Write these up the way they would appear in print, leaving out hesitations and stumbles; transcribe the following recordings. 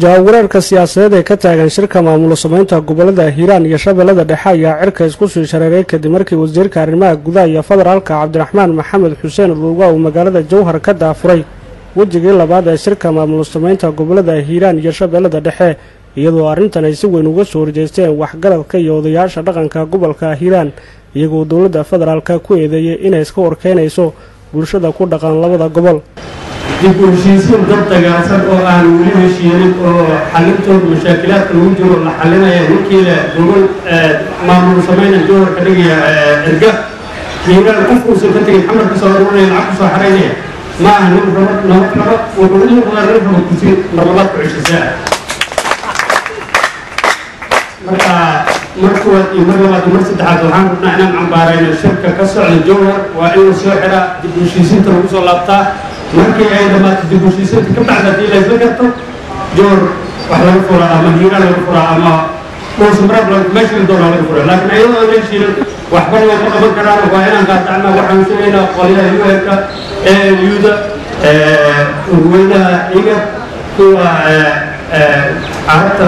jahwareerka siyaasadeed ee ka taagan shirka maamul samaynta gobolada Hiiraan iyo Shabeellada Dhexe ayaa cirka isku soo shareeray kadib markii wasiirka arrimaha gudaha iyo federaalka Cabdiraxmaan Maxamed Xuseen Luuga uu magaalada Jowhar ka daafuray wajigii labaad ee shirka maamul samaynta gobolada Hiiraan iyo Shabeellada Dhexe iyadoo arrintan ay si weyn uga soo horjeesteen waxgaradka iyo odayaasha dhaqanka gobolka Hiiraan iyagoo dawladda federaalka ku eedeeyay inay iska warkeenayso bulshada ku dhaqan labada gobol dib u heshiisiin dad dagaalsan oo aan weli heshiinin oo xalintooda mashaakilaadka lagu jiro la xalinaya ninkii leh gobol maamul samaynta Jowhar ka dhigaya erga Hiiraan qofkuusan ka tegin xamar ka soo ururaya lacag ku soo xaraynaya ma aha nin rabo wuxuu u muuqdaa nin rabo kursi marlabaad ku ceshisaa markuwaad iyo mar labaad iyo mar saddexaad waxaan rabnaa inaan cambaarayno shirka ka socda Jowhar waa in la soo xiraa dib u heshiisiinta lagu soo laabtaa markii ay dhamaato dib u heshiisiinta ka bacda haddii la isla garto Jowhar wax laga furaa ama Hiiraan laga furaa ama dhowrsamaraab meesha la doonaa laga furaa laakiin ayadoo aan la heshiinin waxba looma qaban karaan waa inaan qaatacnaa waxaan sugaynaa qolyaha UNka ALUda urweynaha iga kuwa carabta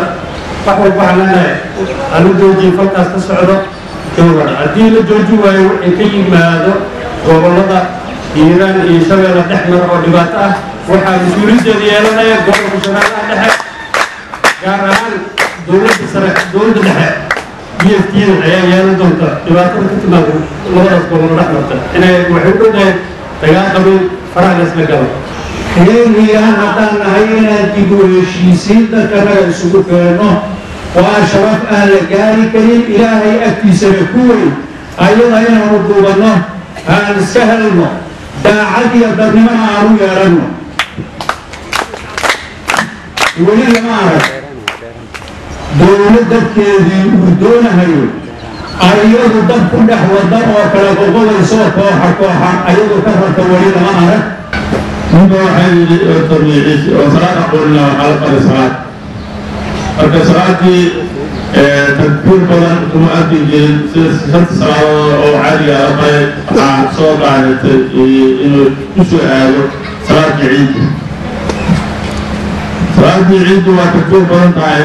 wax walba waxaan leenahay aan la joojiyey falkaas ka socdo Jowhar haddii la jooji waayo wixii ka yimaado gobolada Hiiraan iyo Shabeelle Dhexe oo dhibaato ah waxaa mas-uuliyaddeeda yeelanaya gobolka Shabeellaha Dhexe gaar ahaan dowladda sare dowladda dhexe BFT-da ayaa yeelan doonta dhibaatada ka timaada labadaas gobol dhex marta inay waxay u dhowdahay dagaal qabiil faraha la isla galo Hiiraan haddaan nahay inaan dib u heshiisiin dadkanaga isugu keenno waa sharaf aan la gaari karin ilaahay agtiisana ku weyn ayada inaanu duubanno aan iska helno daacad iyo dadnimana aan u yeelanno weli lama arag dowlad dadkeedii uu doonahayo ayadu dad ku dhex wada oo kala qoqodaysoo kooxa ayadu ka rabta weli lama arag ninka waxaa yidhi tarbiiciisi oo salaad aqoonina waxaa la qaday salaad marka salaadii takbiir badan kuma arki jirin sida shanta salaadood oo caadiga la qaday waxaa soo qaadatay inuu ku soo aado salaadii ciiddu waa takbiir badan tahay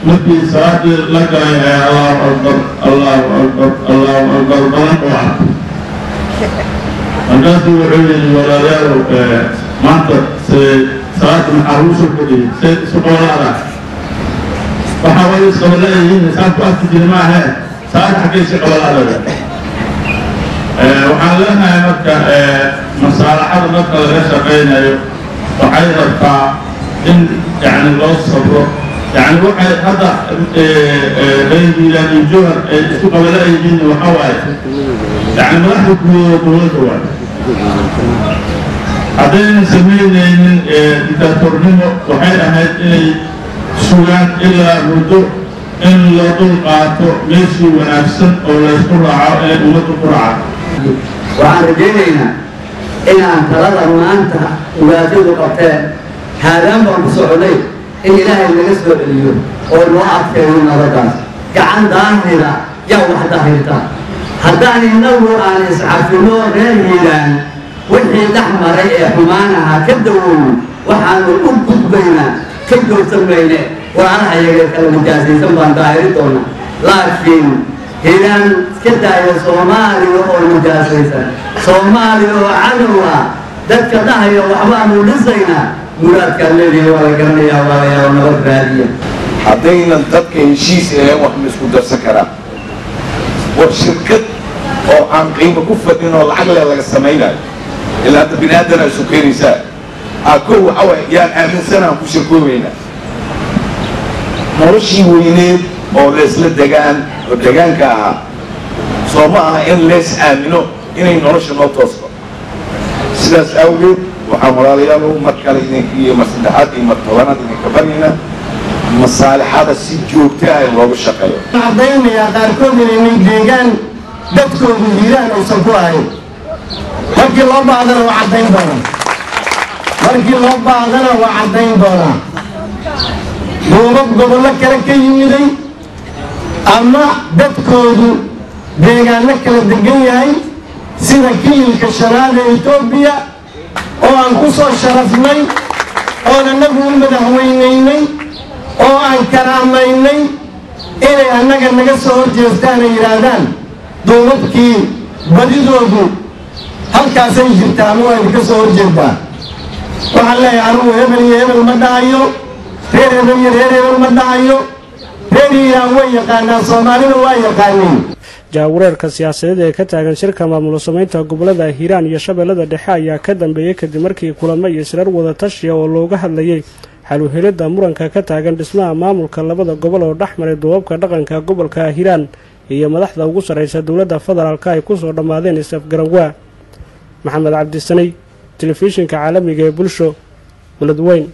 markii salaadii la galay ee allahu akbar allahu akbar badan oo ah markaasuu wuxuu yidhi walaalayaal maanta salaada maxaa lagu soo kordhiyey see isu qobolaada waxaa way isqabalayihiin saan ku arki jiri maahe salaada xaggay si qobolaadada waxaan leenahay marka masaalaxada marka laga shaqaynayo waxay rabtaa in yani loo sabro yani waxay hadda reer Hiiraan iyo Jowhar ay isku qabalayihiin waxaa waaye yani madaxda guud dowladda waaye haddaynan samaynaynin diktatornimo waxay ahayd inay sugaan ilaa muddo in la dul qaato meeshii wanaagsan oo laysku raaco ee ummadda ku raaca waxaan rajaynaynaa inaan talada maanta ugaadadu qabteen haadaan baan ku soconay in ilaahay naga soo celiyo oo loo adkeeyo nabadaas gacan daahira yaa wax daahirta haddaan innagu aan iscafino reer Hiiraan wixii dhex maray ee xumaan ahaa ka dawowno waxaanu u gudbaynaa ka joogsamayne walaalaha iyaga kala mujaasaysan baan daahiri doona laakiin Hiiraan iska daaya Soomaaliya oo mujaasaysan Soomaaliya oo cadow ah dadka dhahaya waxbaanu dhisaynaa muraadkaan leeyahay waa la garanayaa walaalayaal nabad raadiya haddaynan dadka heshiis ahayn wax ma isku darsan karaan war shirkad oo aan qiimo ku fadhin oo lacag leh laga samaynayo ilaa hadda bini aadana isu keenaysaa kow waxa waay yaan aaminsanaan ku shirkoobaynaa noloshii weyneed oo leesla degaan oo degaanka ahaa soo ma aha in lees aamino inay nolosha noo toosto sidaas awgeed waxaan walaalayaal mar kale iyo mar saddexaad iyo mar tobanaad idinka baryaynaa masaalixada si joogta ah in loogu shaqeeyo cadaynayaa qaarkood inay deegaan dadkoodu Hiiraan aysan ku ahayn markii loo baadana waa caddayn doonaa duubab gobollo kale ka yimiday ama dadkoodu deegaano kala degan yahay sida kililka shanaad ee Itoobiya oo aan ku soo sharafnay oo anagu madaxweynaynay annaga naga soo horjeestaan ay yidhaahdaan dowladkii badidoodu halkaasay jirtaa ama waa idinka soo horjeedaa waxaan leeyahay anugu hebel iyo hebel ma dhahayo reer hebel iyo reer hebel ma dhahayo reer hiiraan way yaqaanaan soomaalida waa yaqaaniin jaawareerka siyaasadeed ee ka taagan shirka maamul samaynta gobolada Hiiraan iyo Shabeellada Dhexe ayaa ka dambeeyay kadib markii kulamo iyo shirar wada tashi oo looga hadlayay xal u helidda muranka ka taagan dhismaha maamulka labada gobol oo dhaxmaray duubabka dhaqanka gobolka Hiiraan iyo madaxda ugu sareysa dawladda federaalka ay ku soo dhamaadeen isafgaranwa maxamed cabdi sanay telefishinka caalamiga ee bulsho Beledweyne